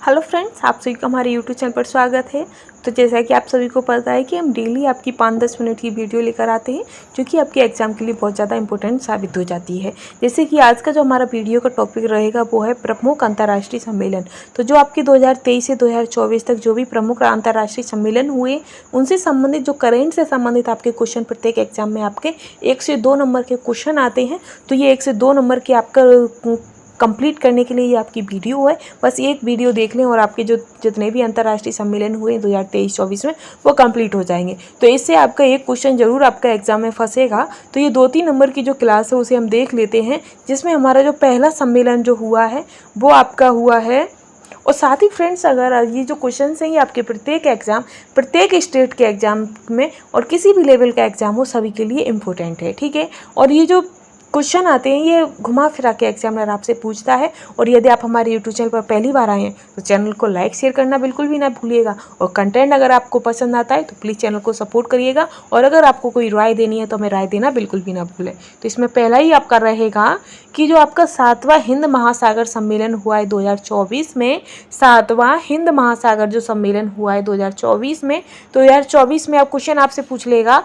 Hello friends, आप सभी का हमारे यूट्यूब चैनल पर स्वागत है। तो जैसा कि आप सभी को पता है कि हम डेली आपकी 5-10 मिनट की वीडियो लेकर आते हैं जो कि आपके एग्जाम के लिए बहुत ज़्यादा इंपॉर्टेंट साबित हो जाती है। जैसे कि आज का जो हमारा वीडियो का टॉपिक रहेगा वो है प्रमुख अंतर्राष्ट्रीय सम्मेलन। तो जो आपके 2023 से 2024 तक जो भी प्रमुख अंतर्राष्ट्रीय सम्मेलन हुए उनसे संबंधित जो करेंट से संबंधित आपके क्वेश्चन प्रत्येक एग्जाम में आपके 1 से 2 नंबर के क्वेश्चन आते हैं। तो ये 1 से 2 नंबर के आपका कंप्लीट करने के लिए ये आपकी वीडियो है। बस एक वीडियो देख लें और आपके जो जितने भी अंतर्राष्ट्रीय सम्मेलन हुए 2023-24 में वो कंप्लीट हो जाएंगे। तो इससे आपका एक क्वेश्चन जरूर आपका एग्जाम में फंसेगा। तो ये 2-3 नंबर की जो क्लास है उसे हम देख लेते हैं, जिसमें हमारा जो पहला सम्मेलन जो हुआ है वो आपका हुआ है। और साथ ही फ्रेंड्स, अगर ये जो क्वेश्चन हैं ये आपके प्रत्येक स्टेट के एग्जाम में और किसी भी लेवल का एग्जाम हो सभी के लिए इम्पोर्टेंट है, ठीक है। और ये जो क्वेश्चन आते हैं ये घुमा फिरा के एग्जामिनर आपसे पूछता है। और यदि आप हमारे यूट्यूब चैनल पर पहली बार आए हैं तो चैनल को लाइक शेयर करना बिल्कुल भी ना भूलिएगा। और कंटेंट अगर आपको पसंद आता है तो प्लीज़ चैनल को सपोर्ट करिएगा। और अगर आपको कोई राय देनी है तो हमें राय देना बिल्कुल भी ना भूलें। तो इसमें पहला ही आपका रहेगा कि जो आपका 7वां हिंद महासागर सम्मेलन हुआ है 2024 में, 7वां हिंद महासागर जो सम्मेलन हुआ है 2024 में, 2024 में आप क्वेश्चन आपसे पूछ लेगा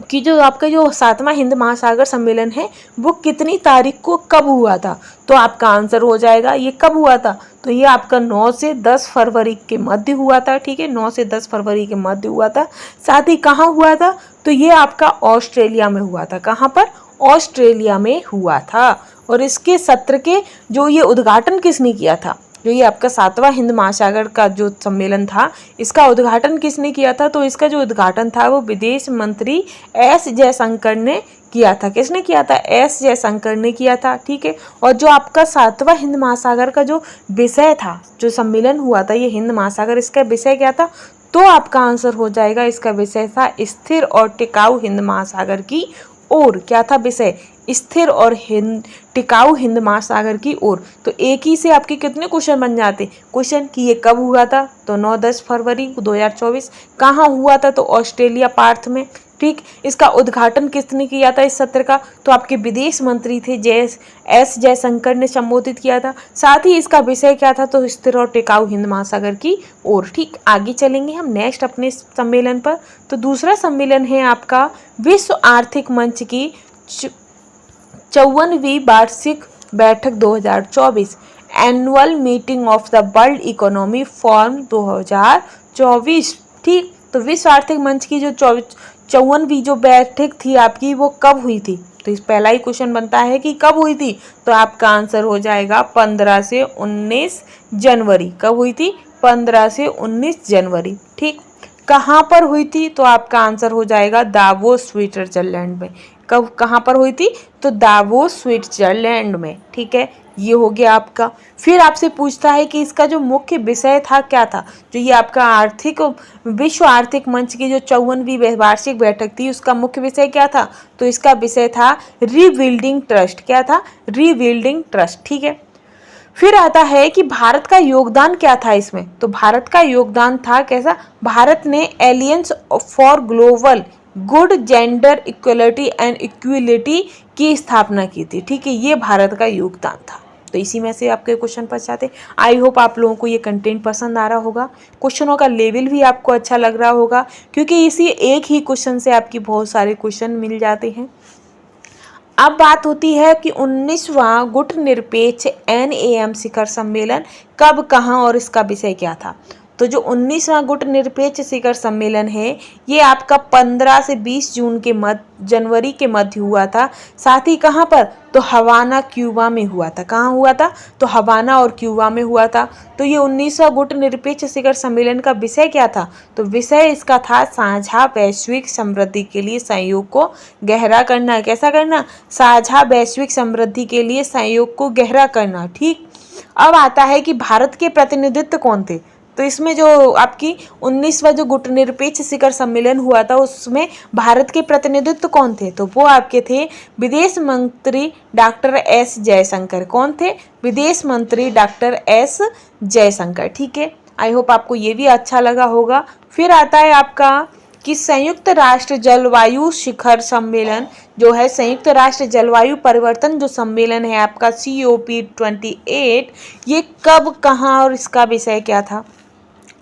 कि जो आपका जो 7वां हिंद महासागर सम्मेलन है वो कितनी तारीख को कब हुआ था। तो आपका आंसर हो जाएगा ये कब हुआ था, तो ये आपका 9 से 10 फरवरी के मध्य हुआ था, ठीक है। 9 से 10 फरवरी के मध्य हुआ था। साथ ही कहाँ हुआ था, तो ये आपका ऑस्ट्रेलिया में हुआ था। कहाँ पर, ऑस्ट्रेलिया में हुआ था। और इसके सत्र के जो ये उद्घाटन किसने किया था, जो ये आपका 7वां हिंद महासागर का जो सम्मेलन था इसका उद्घाटन किसने किया था, तो इसका जो उद्घाटन था वो विदेश मंत्री एस जयशंकर ने किया था। किसने किया था, एस जयशंकर ने किया था, ठीक है। और जो आपका 7वां हिंद महासागर का जो विषय था, जो सम्मेलन हुआ था ये हिंद महासागर, इसका विषय क्या था, तो आपका आंसर हो जाएगा इसका विषय था स्थिर और टिकाऊ हिंद महासागर की ओर। क्या था विषय, स्थिर और टिकाऊ हिंद महासागर की ओर। तो एक ही से आपके कितने क्वेश्चन बन जाते क्वेश्चन कि ये कब हुआ था, तो 9-10 फरवरी 2024। कहाँ हुआ था, तो ऑस्ट्रेलिया पार्थ में, ठीक। इसका उद्घाटन किसने किया था इस सत्र का, तो आपके विदेश मंत्री थे एस जयशंकर ने संबोधित किया था। साथ ही इसका विषय क्या था, तो स्थिर और टिकाऊ हिंद महासागर की ओर, ठीक। आगे चलेंगे हम नेक्स्ट अपने सम्मेलन पर। तो दूसरा सम्मेलन है आपका विश्व आर्थिक मंच की 54वीं वार्षिक बैठक 2024, annual meeting of the world economy forum 2024, ठीक। तो विश्व आर्थिक मंच की जो 54वीं जो बैठक थी आपकी वो कब हुई थी, तो इस पहला ही क्वेश्चन बनता है कि कब हुई थी, तो आपका आंसर हो जाएगा 15 से 19 जनवरी। कब हुई थी, 15 से 19 जनवरी, ठीक। कहाँ पर हुई थी, तो आपका आंसर हो जाएगा दावोस स्विट्जरलैंड में। कब, कहाँ पर हुई थी, तो दावोस स्विट्जरलैंड में, ठीक है। ये हो गया आपका। फिर आपसे पूछता है कि इसका जो मुख्य विषय था क्या था, जो ये आपका विश्व आर्थिक मंच की जो 54वीं वार्षिक बैठक थी उसका मुख्य विषय क्या था, तो इसका विषय था रीबिल्डिंग ट्रस्ट। क्या था, रीबिल्डिंग ट्रस्ट, ठीक है। फिर आता है कि भारत का योगदान क्या था इसमें, तो भारत का योगदान था कैसा, भारत ने aliens for global good gender equality and equality की स्थापना की थी, ठीक है। ये भारत का योगदान था। तो इसी में से आपके क्वेश्चन पढ़ जाते। आई होप आप लोगों को ये कंटेंट पसंद आ रहा होगा, क्वेश्चनों का लेवल भी आपको अच्छा लग रहा होगा, क्योंकि इसी एक ही क्वेश्चन से आपकी बहुत सारे क्वेश्चन मिल जाते हैं। अब बात होती है कि 19वां गुटनिरपेक्ष NAM शिखर सम्मेलन कब, कहाँ और इसका विषय क्या था। तो जो 19वां गुटनिरपेक्ष शिखर सम्मेलन है ये आपका 15 से 20 जनवरी के मध्य हुआ था। साथ ही कहाँ पर, तो हवाना क्यूबा में हुआ था। कहाँ हुआ था, तो हवाना और क्यूबा में हुआ था। तो ये 19वां गुटनिरपेक्ष शिखर सम्मेलन का विषय क्या था, तो विषय इसका था साझा वैश्विक समृद्धि के लिए सहयोग को गहरा करना। कैसा करना, साझा वैश्विक समृद्धि के लिए सहयोग को गहरा करना, ठीक। अब आता है कि भारत के प्रतिनिधित्व कौन थे, तो इसमें जो आपकी 19वां जो गुटनिरपेक्ष शिखर सम्मेलन हुआ था उसमें भारत के प्रतिनिधित्व कौन थे, तो वो आपके थे विदेश मंत्री डॉक्टर एस जयशंकर। कौन थे, विदेश मंत्री डॉक्टर एस जयशंकर, ठीक है। आई होप आपको ये भी अच्छा लगा होगा। फिर आता है आपका कि संयुक्त राष्ट्र जलवायु शिखर सम्मेलन जो है, संयुक्त राष्ट्र जलवायु परिवर्तन जो सम्मेलन है आपका COP28, ये कब, कहाँ और इसका विषय क्या था।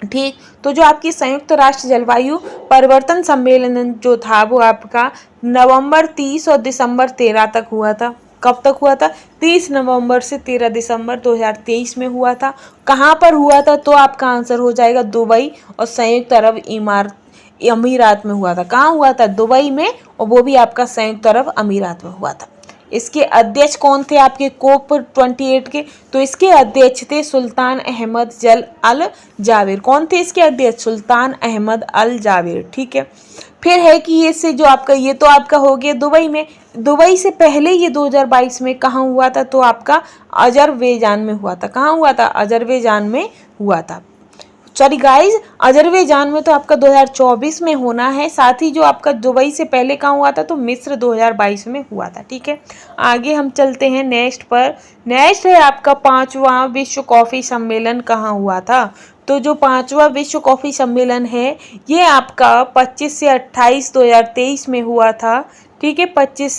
ठीक, तो जो आपकी संयुक्त राष्ट्र जलवायु परिवर्तन सम्मेलन जो था वो आपका नवंबर 30 और दिसंबर 13 तक हुआ था। कब तक हुआ था? 30 नवंबर से 13 दिसंबर 2023 में हुआ था। कहाँ पर हुआ था? तो आपका आंसर हो जाएगा दुबई और संयुक्त अरब अमीरात में हुआ था। कहाँ हुआ था? दुबई में, और वो भी आपका संयुक्त अरब अमीरात में हुआ था। इसके अध्यक्ष कौन थे आपके COP28 के? तो इसके अध्यक्ष थे सुल्तान अहमद अल जावेर। कौन थे इसके अध्यक्ष? सुल्तान अहमद अल जावेर। ठीक है, फिर है कि ये से जो आपका, ये तो आपका हो गया दुबई में। दुबई से पहले ये 2022 में कहाँ हुआ था? तो आपका अजरबैजान में हुआ था। कहाँ हुआ था? अजरबैजान में हुआ था। सॉरी गाइज, अजरबैजान में तो आपका 2024 में होना है। साथ ही जो आपका दुबई से पहले कहाँ हुआ था? तो मिस्र 2022 में हुआ था। ठीक है, आगे हम चलते हैं नेक्स्ट पर। नेक्स्ट है आपका 5वां विश्व कॉफी सम्मेलन कहाँ हुआ था? तो जो 5वां विश्व कॉफी सम्मेलन है ये आपका 25 से 28 2023 में हुआ था। ठीक है, 25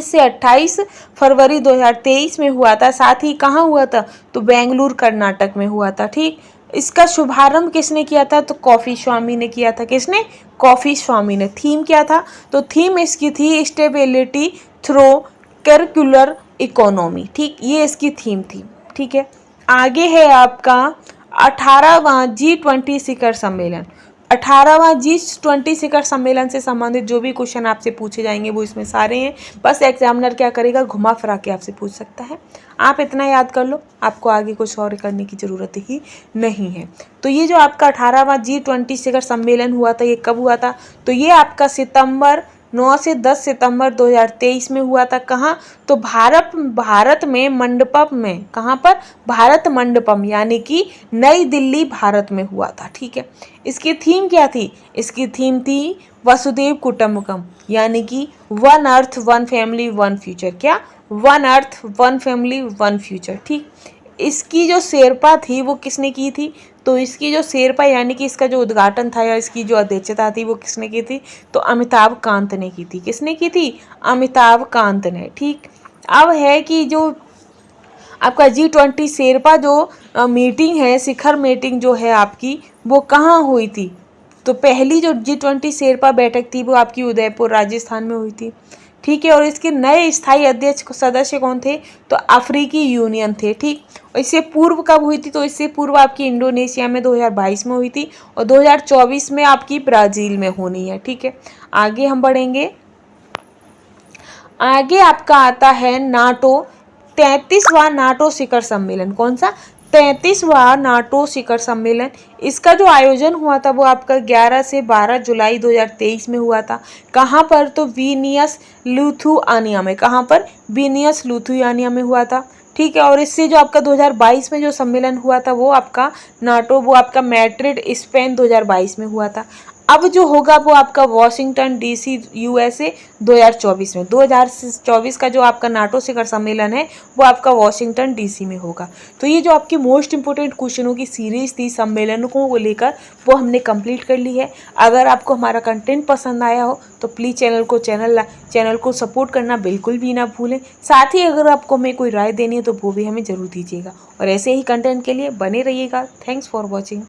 से 28 फरवरी 2023 में हुआ था। साथ ही कहाँ हुआ था? तो बेंगलुरु कर्नाटक में हुआ था। ठीक, इसका शुभारंभ किसने किया था? तो कॉफी स्वामी ने किया था। किसने? कॉफी स्वामी ने। थीम क्या था? तो थीम इसकी थी स्टेबिलिटी थ्रू सर्कुलर इकोनॉमी। ठीक, ये इसकी थीम थी। ठीक है, आगे है आपका 18वां G20 शिखर सम्मेलन। 18वां G20 शिखर सम्मेलन से संबंधित जो भी क्वेश्चन आपसे पूछे जाएंगे वो इसमें सारे हैं। बस एग्जामिनर क्या करेगा? घुमा फिरा के आपसे पूछ सकता है। आप इतना याद कर लो, आपको आगे कुछ और करने की ज़रूरत ही नहीं है। तो ये जो आपका 18वां G20 शिखर सम्मेलन हुआ था, ये कब हुआ था? तो ये आपका 9 से 10 सितंबर 2023 में हुआ था। कहाँ? तो भारत में मंडपम में। कहाँ पर? भारत मंडपम, यानी कि नई दिल्ली भारत में हुआ था। ठीक है, इसकी थीम क्या थी? इसकी थीम थी वसुधैव कुटुंबकम, यानी कि one earth one family one future. क्या? One earth one family one future. ठीक, इसकी जो शेरपा थी वो किसने की थी? तो इसकी जो शेरपा यानी कि इसका जो उद्घाटन था या इसकी जो अध्यक्षता थी वो किसने की थी? तो अमिताभ कांत ने की थी। किसने की थी? अमिताभ कांत ने। ठीक, अब है कि जो आपका G20 शेरपा जो मीटिंग है, शिखर मीटिंग जो है आपकी, वो कहाँ हुई थी? तो पहली जो G20 शेरपा बैठक थी वो आपकी उदयपुर राजस्थान में हुई थी। ठीक है, और इसके नए स्थायी अध्यक्ष सदस्य कौन थे? तो अफ्रीकी यूनियन थे। ठीक, और इससे पूर्व कब हुई थी? तो इससे पूर्व आपकी इंडोनेशिया में 2022 में हुई थी और 2024 में आपकी ब्राज़ील में होनी है। ठीक है, आगे हम बढ़ेंगे। आगे आपका आता है नाटो 33वां नाटो शिखर सम्मेलन। कौन सा? 33वां नाटो शिखर सम्मेलन। इसका जो आयोजन हुआ था वो आपका 11 से 12 जुलाई 2023 में हुआ था। कहाँ पर? तो विनियस लिथुआनिया में। कहाँ पर? विनियस लिथुआनिया में हुआ था। ठीक है, और इससे जो आपका 2022 में जो सम्मेलन हुआ था वो आपका नाटो, वो आपका मैड्रिड स्पेन 2022 में हुआ था। अब जो होगा वो आपका वॉशिंगटन DC USA 2024 में। 2024 का जो आपका नाटो शिखर सम्मेलन है वो आपका वॉशिंगटन DC में होगा। तो ये जो आपकी मोस्ट इंपोर्टेंट क्वेश्चनों की सीरीज थी सम्मेलनों को लेकर, वो हमने कंप्लीट कर ली है। अगर आपको हमारा कंटेंट पसंद आया हो तो प्लीज़ चैनल को सपोर्ट करना बिल्कुल भी ना भूलें। साथ ही अगर आपको हमें कोई राय देनी है तो वो भी हमें ज़रूर दीजिएगा, और ऐसे ही कंटेंट के लिए बने रहिएगा। Thanks for watching.